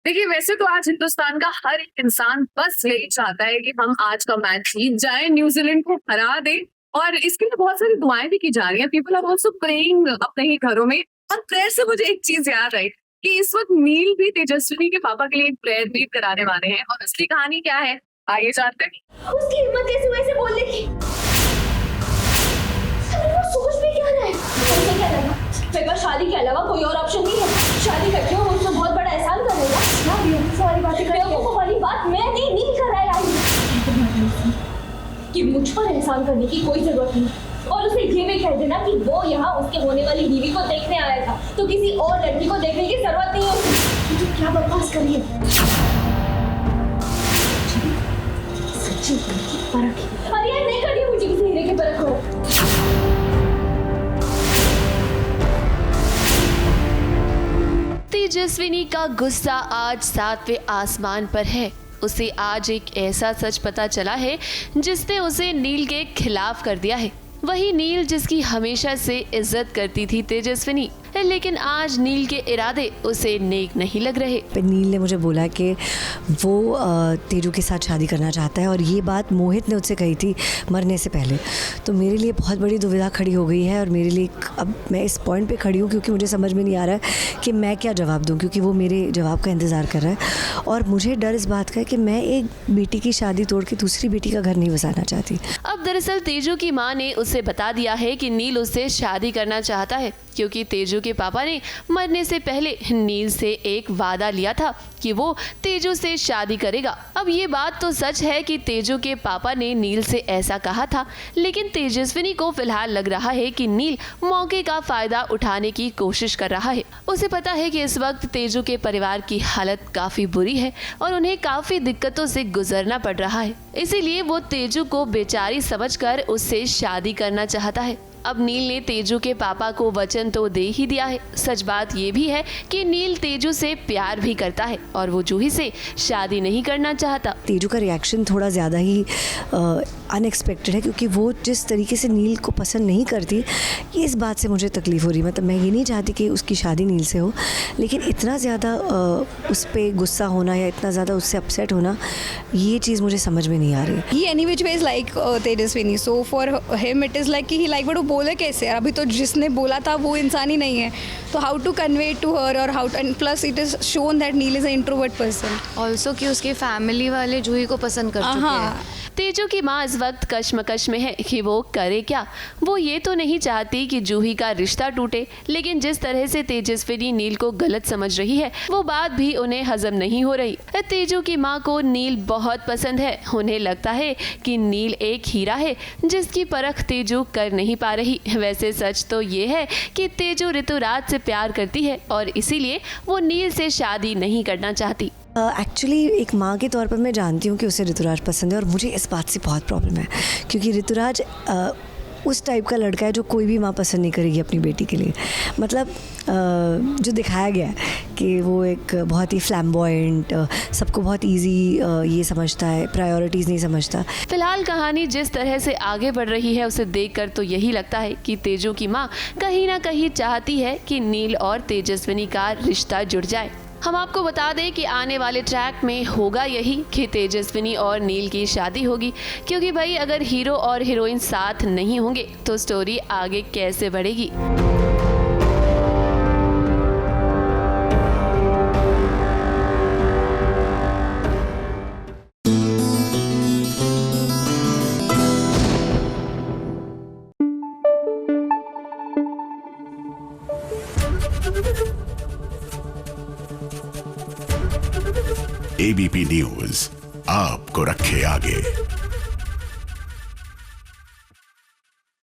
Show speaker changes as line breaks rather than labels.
देखिए, वैसे तो आज हिंदुस्तान का हर एक इंसान बस यही चाहता है कि हम आज का मैच जीत जाएं, न्यूजीलैंड को हरा दें। और इसके लिए बहुत सारी दुआएं भी की जा रही हैं। पीपल आर आल्सो प्रेइंग अपने ही घरों में। और प्रेयर से मुझे एक चीज याद आई कि इस वक्त नील भी तेजस्विनी के पापा के लिए एक प्रेयर भी कराने वाले हैं। और असली कहानी क्या है, आइए जानते हैं।
उसकी हिम्मत कैसे हुई ऐसे बोलने की? अरे वो सोच भी क्या रहा है? मुझे क्या लगा? मेरे पास शादी के अलावा कोई और ऑप्शन नहीं है। शादी करके वो मुझसे बहुत बड़ा एहसान करेगा। क्या सारी बातें कर रही है? वो वाली बात मैं नहीं कर रहा है कि मुझ पर एहसान करने की कोई जरूरत नहीं। और उसे ये भी कह देना कि वो यहाँ उसके होने वाली बीवी को देखने आया था, तो किसी और लड़की को देखने की जरूरत नहीं है उसे। तुझे क्या बकवास कर रही है? सच्ची की परख। अरे यार नहीं करनी मुझे किसी हीरे की परख हो।
तेजस्विनी का गुस्सा आज 7वें आसमान पर है। उसे आज एक ऐसा सच पता चला है जिसने उसे नील के खिलाफ कर दिया है। वही नील जिसकी हमेशा से इज्जत करती थी तेजस्विनी, लेकिन आज नील के इरादे उसे नेक नहीं लग रहे।
नील ने मुझे बोला कि वो तेजू के साथ शादी करना चाहता है, और ये बात मोहित ने उससे कही थी मरने से पहले। तो मेरे लिए बहुत बड़ी दुविधा खड़ी हो गई है, और मेरे लिए अब मैं इस पॉइंट पे खड़ी हूँ क्योंकि मुझे समझ में नहीं आ रहा है कि मैं क्या जवाब दूँ, क्योंकि वो मेरे जवाब का इंतज़ार कर रहा है। और मुझे डर इस बात का है कि मैं एक बेटी की शादी तोड़ के दूसरी बेटी का घर नहीं बसाना चाहती।
अब दरअसल तेजू की माँ ने उसे बता दिया है कि नील उससे शादी करना चाहता है, क्योंकि तेजू के पापा ने मरने से पहले नील से एक वादा लिया था कि वो तेजू से शादी करेगा। अब ये बात तो सच है कि तेजू के पापा ने नील से ऐसा कहा था, लेकिन तेजस्विनी को फिलहाल लग रहा है कि नील मौके का फायदा उठाने की कोशिश कर रहा है। उसे पता है कि इस वक्त तेजू के परिवार की हालत काफी बुरी है और उन्हें काफी दिक्कतों से गुजरना पड़ रहा है, इसीलिए वो तेजू को बेचारी समझकर उससे शादी करना चाहता है। अब नील ने तेजू के पापा को वचन तो दे ही दिया है। सच बात ये भी है कि नील तेजू से प्यार भी करता है और वो जूही से शादी नहीं करना चाहता।
तेजू का रिएक्शन थोड़ा ज़्यादा ही अनएक्सपेक्टेड है, क्योंकि वो जिस तरीके से नील को पसंद नहीं करती, ये इस बात से मुझे तकलीफ़ हो रही है। मतलब मैं ये नहीं चाहती कि उसकी शादी नील से हो, लेकिन इतना ज़्यादा उस पर गुस्सा होना या इतना ज़्यादा उससे अपसेट होना, ये चीज़ मुझे समझ में नहीं आ रही।
He any which way is like Tejaswini, so for him it is like कि he like वो बोले कैसे? अभी तो जिसने बोला था वो इंसान ही नहीं है, तो how to convey it to her और how to, and plus it is shown that Neil is an introvert person.
Also कि उसके फैमिली वाले जूही को पसंद कर चुके हैं।
तेजू की माँ इस वक्त कश्मकश में है कि वो करे क्या। वो ये तो नहीं चाहती कि जूही का रिश्ता टूटे, लेकिन जिस तरह से तेजस्विनी नील को गलत समझ रही है, वो बात भी उन्हें हजम नहीं हो रही। तेजू की माँ को नील बहुत पसंद है। उन्हें लगता है कि नील एक हीरा है जिसकी परख तेजू कर नहीं पा रही। वैसे सच तो ये है कि तेजू ऋतुराज से प्यार करती है और इसीलिए वो नील से शादी नहीं करना चाहती।
एक्चुअली एक माँ के तौर पर मैं जानती हूँ कि उसे ऋतुराज पसंद है, और मुझे इस बात से बहुत प्रॉब्लम है, क्योंकि ऋतुराज उस टाइप का लड़का है जो कोई भी माँ पसंद नहीं करेगी अपनी बेटी के लिए। मतलब जो दिखाया गया है कि वो एक बहुत ही फ्लैम्बॉयंट, सबको बहुत इजी ये समझता है, प्रायोरिटीज़ नहीं समझता।
फिलहाल कहानी जिस तरह से आगे बढ़ रही है उसे देखकर तो यही लगता है कि तेजू की माँ कहीं ना कहीं चाहती है कि नील और तेजस्विनी का रिश्ता जुड़ जाए। हम आपको बता दें कि आने वाले ट्रैक में होगा यही कि तेजस्विनी और नील की शादी होगी, क्योंकि भाई अगर हीरो और हीरोइन साथ नहीं होंगे तो स्टोरी आगे कैसे बढ़ेगी।
एबीपी न्यूज आपको रखे आगे।